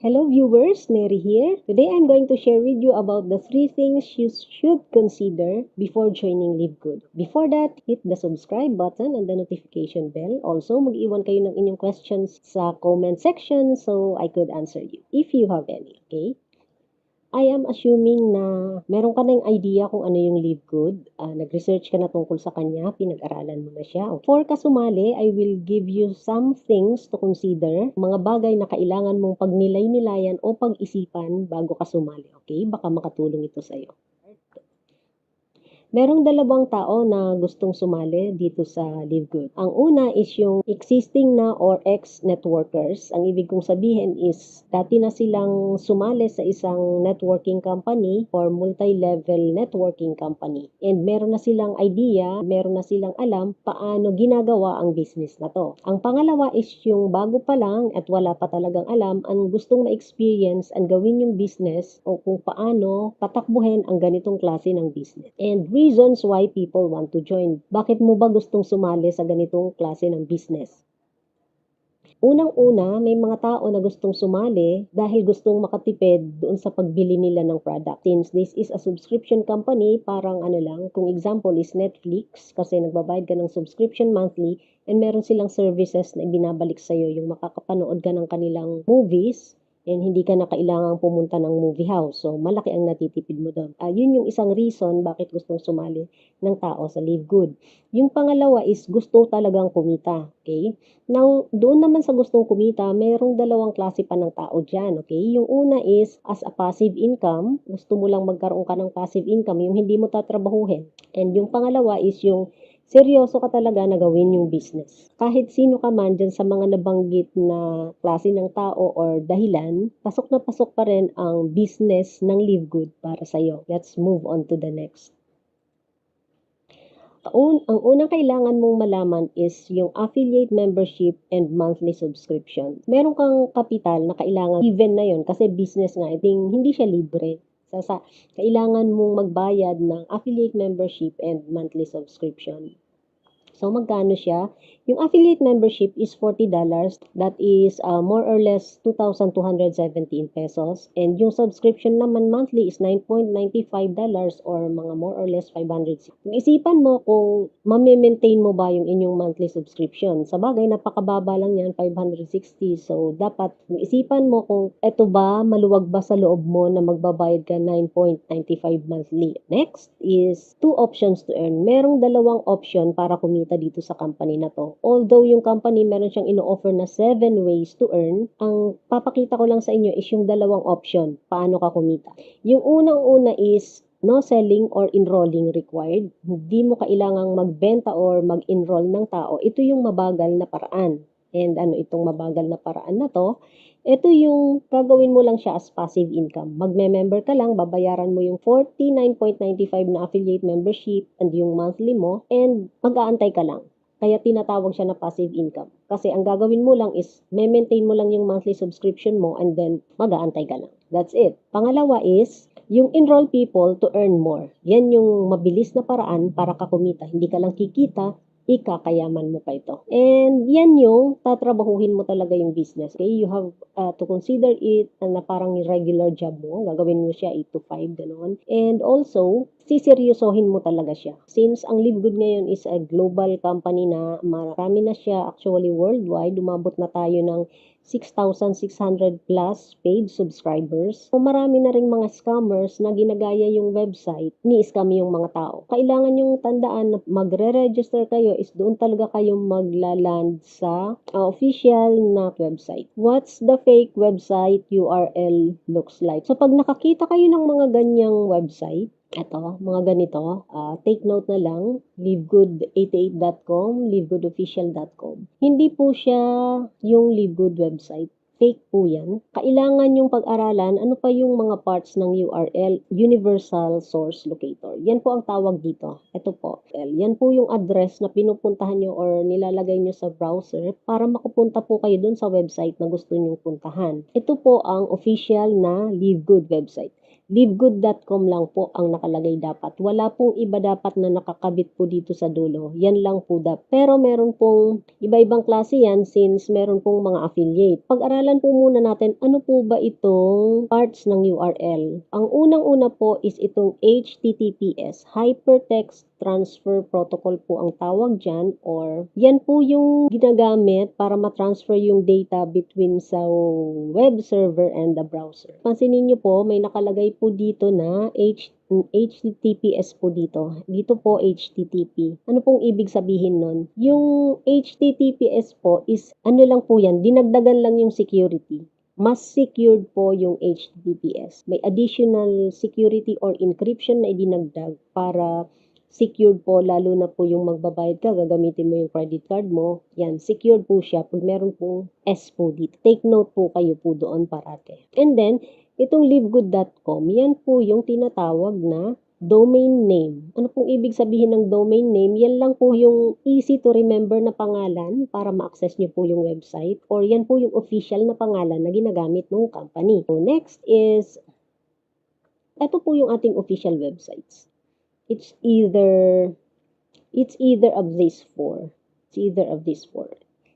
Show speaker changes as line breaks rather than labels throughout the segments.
Hello viewers, Neri here. Today I'm going to share with you about the 3 things you should consider before joining LiveGood. Before that, hit the subscribe button and the notification bell. Also, mag-iwan kayo ng inyong questions sa comment section so I could answer you if you have any, okay? I am assuming na meron ka ng idea kung ano yung LiveGood. Nag-research ka na tungkol sa kanya, pinag-aralan mo na siya. For ka sumali, I will give you some things to consider, mga bagay na kailangan mong pagnilay-nilayan o pag-isipan bago ka sumali. Okay? Baka makatulong ito sa'yo. Merong dalawang tao na gustong sumali dito sa LiveGood. Ang una is yung existing na or ex-networkers. Ang ibig kong sabihin is dati na silang sumali sa isang networking company or multi-level networking company. And meron na silang idea, meron na silang alam paano ginagawa ang business na to. Ang pangalawa is yung bago pa lang at wala pa talagang alam ang gustong ma-experience and gawin yung business o kung paano patakbuhin ang ganitong klase ng business. And reasons why people want to join. Bakit mo ba gustong sumali sa ganitong klase ng business? Unang-una, may mga tao na gustong sumali dahil gustong makatipid doon sa pagbili nila ng product. Since this is a subscription company, parang ano lang, kung example is Netflix, kasi nagbabayad ka ng subscription monthly, and meron silang services na ibinabalik sa'yo, yung makakapanood ka ng kanilang movies, and hindi ka na kailangang pumunta ng movie house. So, malaki ang natitipid mo doon. Yun yung isang reason bakit gustong sumali ng tao sa LiveGood. Yung pangalawa is gusto talagang kumita. Okay? Now, doon naman sa gustong kumita, mayroong dalawang klase pa ng tao dyan. Okay? Yung una is as a passive income. Gusto mo lang magkaroon ka ng passive income, yung hindi mo tatrabahuhin. And yung pangalawa is yung seryoso ka talaga na gawin yung business. Kahit sino ka man dyan sa mga nabanggit na klase ng tao or dahilan, pasok na pasok pa rin ang business ng LiveGood para sa'yo. Let's move on to the next. Ang unang kailangan mong malaman is yung affiliate membership and monthly subscription. Meron kang kapital na kailangan given na yon kasi business nga, hindi siya libre. Kailangan mong magbayad ng affiliate membership and monthly subscription. So, magkano siya? Yung affiliate membership is $40. That is more or less 2,217 pesos. And yung subscription naman monthly is $9.95 or mga more or less 500. Kung isipan mo kung ma-maintain mo ba yung inyong monthly subscription. Sa bagay, napakababa lang yan, 560. So, dapat kung isipan mo kung eto ba, maluwag ba sa loob mo na magbabayad ka 9.95 monthly. Next is 2 options to earn. Merong dalawang option para kumita dito sa company na to. Although yung company meron siyang ino-offer na 7 ways to earn, ang papakita ko lang sa inyo is yung dalawang option, paano ka kumita. Yung unang-una is no selling or enrolling required. Hindi mo kailangang magbenta or mag-enroll ng tao. Ito yung mabagal na paraan. And itong mabagal na paraan na to, ito yung gagawin mo lang siya as passive income. Magme-member ka lang, babayaran mo yung 49.95 na affiliate membership and yung monthly mo, and mag-aantay ka lang. Kaya tinatawag siya na passive income. Kasi ang gagawin mo lang is, maintain mo lang yung monthly subscription mo and then mag-aantay ka lang. That's it. Pangalawa is, yung enroll people to earn more. Yan yung mabilis na paraan para ka kumita. Hindi ka lang kikita, ikakayaman mo pa ito. And yan yung tatrabahuhin mo talaga yung business. Okay? You have to consider it na parang regular job mo. Gagawin mo siya 8 to 5, ganoon. And also, siseryosohin mo talaga siya. Since ang LiveGood ngayon is a global company na marami na siya actually worldwide, umabot na tayo ng 6,600 plus paid subscribers. So, marami na ring mga scammers na ginagaya yung website, ni-scam yung mga tao. Kailangan yung tandaan na magre-register kayo is doon talaga kayong maglaland sa official na website. What's the fake website URL looks like? So, pag nakakita kayo ng mga ganyang website, mga ganito, take note na lang, livegood88.com, livegoodofficial.com. Hindi po siya yung LiveGood website. Fake po yan. Kailangan yung pag-aralan, ano pa yung mga parts ng URL, Universal Source Locator. Yan po ang tawag dito. Ito po. Yan po yung address na pinupuntahan nyo or nilalagay nyo sa browser para makapunta po kayo dun sa website na gusto nyo puntahan. Ito po ang official na LiveGood website. livegood.com lang po ang nakalagay dapat. Wala pong iba dapat na nakakabit po dito sa dulo. Yan lang po dapat. Pero meron pong iba-ibang klase yan since meron pong mga affiliate. Pag-aralan po muna natin ano po ba itong parts ng URL. Ang unang-una po is itong HTTPS, Hypertext Transfer Protocol po ang tawag dyan, or yan po yung ginagamit para matransfer yung data between sa web server and the browser. Pansinin nyo po, may nakalagay po dito na HTTPS po dito. Dito po HTTP. Ano pong ibig sabihin nun? Yung HTTPS po is ano lang po yan, dinagdagan lang yung security. Mas secured po yung HTTPS. May additional security or encryption na idinagdag para secured po, lalo na po yung magbabayad ka, gagamitin mo yung credit card mo, yan, secured po siya pag meron pong S po dito. Take note po kayo po doon parate. And then, itong livegood.com, yan po yung tinatawag na domain name. Ano pong ibig sabihin ng domain name? Yan lang po yung easy to remember na pangalan para ma-access nyo po yung website, or yan po yung official na pangalan na ginagamit ng company. So, next is, ito po yung ating official websites. It's either of these four. It's either of these four.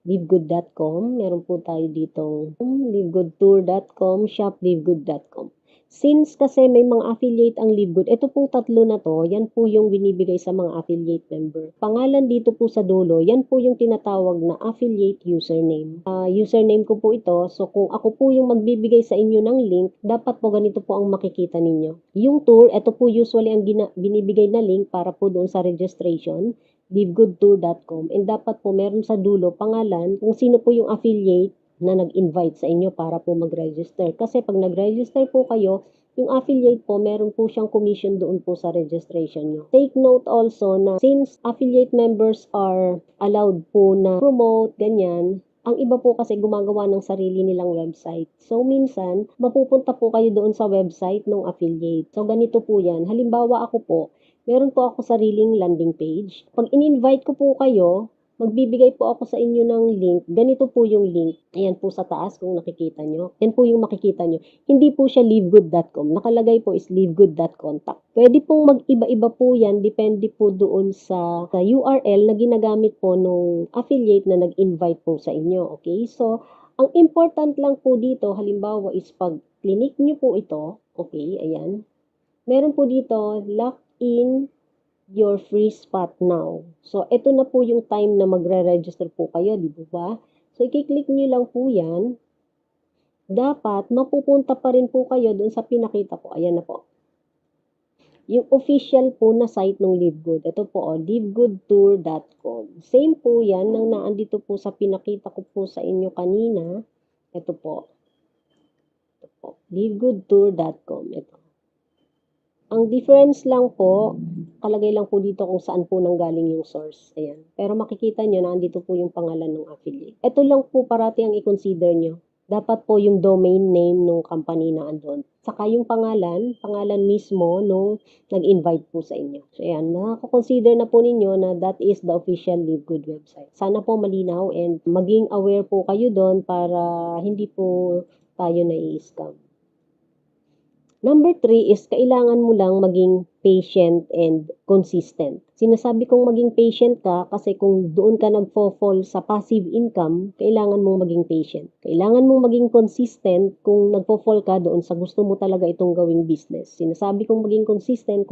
Livegood.com, meron po tayo ditong livegoodtour.com, shoplivegood.com. Since kasi may mga affiliate ang Livegood, ito pong tatlo na to, yan po yung binibigay sa mga affiliate member. Pangalan dito po sa dulo, yan po yung tinatawag na affiliate username. Username ko po ito, so kung ako po yung magbibigay sa inyo ng link, dapat po ganito po ang makikita ninyo. Yung tour, ito po usually ang binibigay na link para po doon sa registration, livegoodtour.com, and dapat po meron sa dulo pangalan kung sino po yung affiliate na nag-invite sa inyo para po mag-register. Kasi pag nag-register po kayo, yung affiliate po, meron po siyang commission doon po sa registration nyo. Take note also na since affiliate members are allowed po na promote, ganyan, ang iba po kasi gumagawa ng sarili nilang website. So, minsan, mapupunta po kayo doon sa website ng affiliate. So, ganito po yan. Halimbawa ako po, meron po ako sariling landing page. Pag in-invite ko po kayo, magbibigay po ako sa inyo ng link. Ganito po yung link. Ayan po sa taas kung nakikita nyo. Yan po yung makikita nyo. Hindi po siya livegood.com. Nakalagay po is livegood.contact. Pwede pong mag-iba-iba po yan. Depende po doon sa URL na ginagamit po nung affiliate na nag-invite po sa inyo. Okay? So, ang important lang po dito, halimbawa is pag clinic nyo po ito, okay, ayan. Meron po dito, lock in your free spot now. So, ito na po yung time na magre-register po kayo, di ba? So, i-click nyo lang po yan. Dapat, mapupunta pa rin po kayo dun sa pinakita ko. Ayan na po. Yung official po na site ng Livegood. Ito po, livegoodtour.com. Same po yan nang naandito po sa pinakita ko po sa inyo kanina. Ito po. Livegoodtour.com. Ito. Ang difference lang po, kalagay lang po dito kung saan po nanggaling yung source. Ayan. Pero makikita nyo na andito po yung pangalan ng affiliate. Ito lang po parati ang i-consider nyo. Dapat po yung domain name ng company na andun. Saka yung pangalan mismo nung nag-invite po sa inyo. So ayan, makaka-consider na po ninyo na that is the official Livegood website. Sana po malinaw and maging aware po kayo doon para hindi po tayo na-i-scam. Number 3 is kailangan mo lang maging patient and consistent. Sinasabi kong maging patient ka kasi kung doon ka nagfo-fall sa passive income, kailangan mong maging patient. Kailangan mong maging consistent kung nagfo-fall ka doon sa gusto mo talaga itong gawing business. Sinasabi kong maging consistent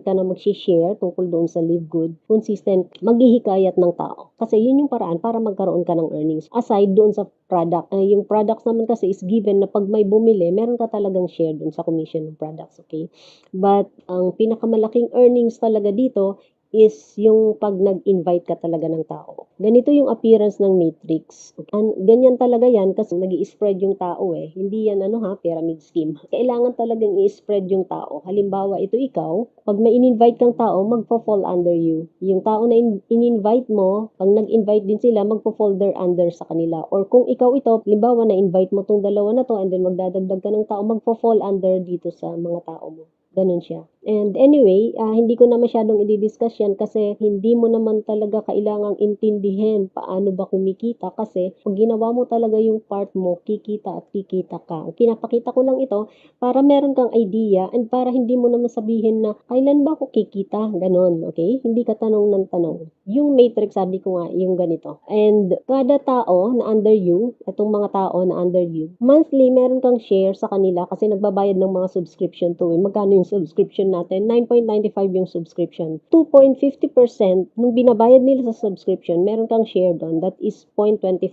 ka na mag-share tungkol doon sa Livegood. Consistent, maghihikayat ng tao. Kasi yun yung paraan para magkaroon ka ng earnings. Aside doon sa product. Yung products naman kasi is given na pag may bumili, meron ka talagang share doon sa commission ng products, okay? But ang pinakamalaking earnings talaga dito is yung pag nag-invite ka talaga ng tao. Ganito yung appearance ng matrix. Ganyan talaga yan kasi nag-i-spread yung tao eh. Hindi yan pyramid scheme. Kailangan talagang i-spread yung tao. Halimbawa, ito ikaw, pag may in-invite kang tao, magpo-fall under you. Yung tao na in-invite mo, pag nag-invite din sila, magpo-fall under sa kanila. Or kung ikaw ito, halimbawa na-invite mo tong dalawa na to and then magdadagdag ka ng tao, magpo-fall under dito sa mga tao mo. Ganun siya. And anyway, hindi ko na masyadong i-discuss yan kasi hindi mo naman talaga kailangang intindihin paano ba kumikita kasi pag ginawa mo talaga yung part mo, kikita at kikita ka. Pinapakita ko lang ito para meron kang idea and para hindi mo naman sabihin na kailan ba ako kikita, ganon, okay? Hindi ka tanong ng tanong. Yung matrix, sabi ko nga, yung ganito. And kada tao na under you, itong mga tao na under you, monthly meron kang share sa kanila kasi nagbabayad ng mga subscription to. Magkano yung subscription natin? 9.95 yung subscription. 2.50% nung binabayad nila sa subscription, meron kang share doon. That is $0.25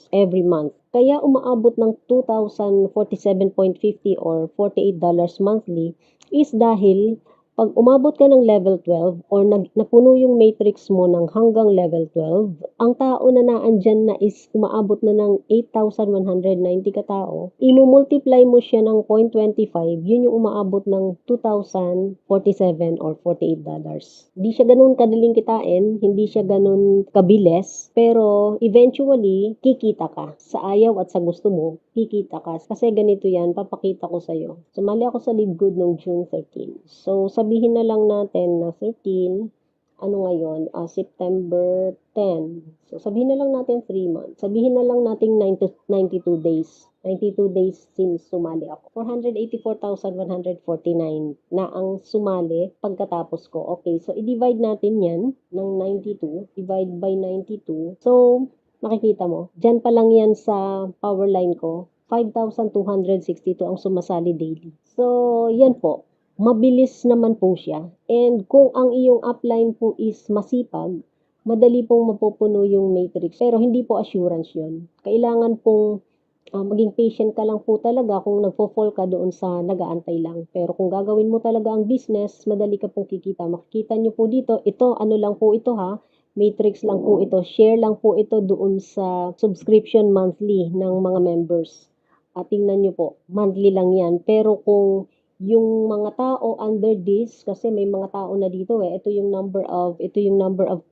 every month. Kaya umaabot ng 2,047.50 or $48 monthly is dahil pag umabot ka ng level 12 or napuno yung matrix mo ng hanggang level 12, ang tao na naandyan na is umaabot na ng 8,190 katao, imumultiply mo siya ng 0.25, yun yung umaabot ng 2,047 or $48. Hindi siya ganun kadaling kitain, hindi siya ganun kabilis, pero eventually, kikita ka. Sa ayaw at sa gusto mo, kikita ka. Kasi ganito yan, papakita ko sa'yo. Sumali ako sa Live Good noong June 13. So, sabihin na lang natin na 13, ano ngayon, September 10. So, sabihin na lang natin 3 months. Sabihin na lang natin 92 days. 92 days since sumali ako. 484,149 na ang sumali pagkatapos ko. Okay, so i-divide natin yan ng 92. Divide by 92. So, makikita mo, dyan pa lang yan sa power line ko, 5,262 ang sumasali daily. So, yan po. Mabilis naman po siya. And kung ang iyong upline po is masipag, madali pong mapupuno yung matrix. Pero hindi po assurance yun. Kailangan pong maging patient ka lang po talaga kung nagfo-fall ka doon sa nag-aantay lang. Pero kung gagawin mo talaga ang business, madali ka pong kikita. Makikita nyo po dito, ito, ano lang po ito ha, matrix lang po ito, share lang po ito doon sa subscription monthly ng mga members. At tingnan nyo po, monthly lang yan. Pero kung yung mga tao under this, kasi may mga tao na dito ito yung number of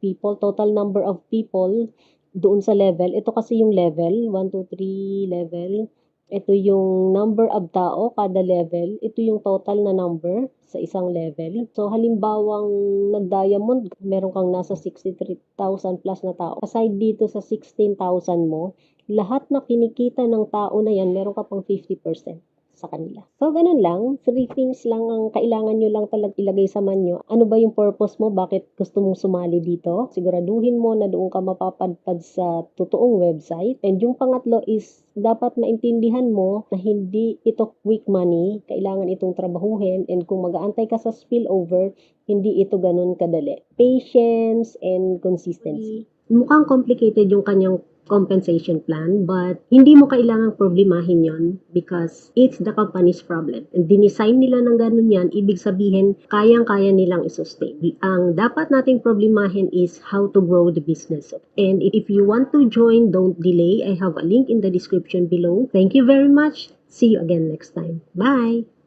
people, total number of people doon sa level. Ito kasi yung level, 1, 2, 3 level. Ito yung number of tao kada level. Ito yung total na number sa isang level. So, halimbawang nag-diamond, meron kang nasa 63,000 plus na tao. Aside dito sa 16,000 mo, lahat na kinikita ng tao na yan, meron ka pang 50% sa kanila. So, ganun lang. 3 things lang ang kailangan nyo lang talaga ilagay sa manyo. Ano ba yung purpose mo? Bakit gusto mong sumali dito? Siguraduhin mo na doon ka mapapadpad sa totoong website. And yung pangatlo is, dapat maintindihan mo na hindi ito quick money. Kailangan itong trabahuhin. And kung mag-aantay ka sa spillover, hindi ito ganun kadali. Patience and consistency. Mukhang complicated yung kanyang compensation plan, but hindi mo kailangang problemahin yon because it's the company's problem. And dinesign nila ng ganun yan, ibig sabihin, kayang-kaya nilang isustain. Ang dapat nating problemahin is how to grow the business. And if you want to join, don't delay. I have a link in the description below. Thank you very much. See you again next time. Bye!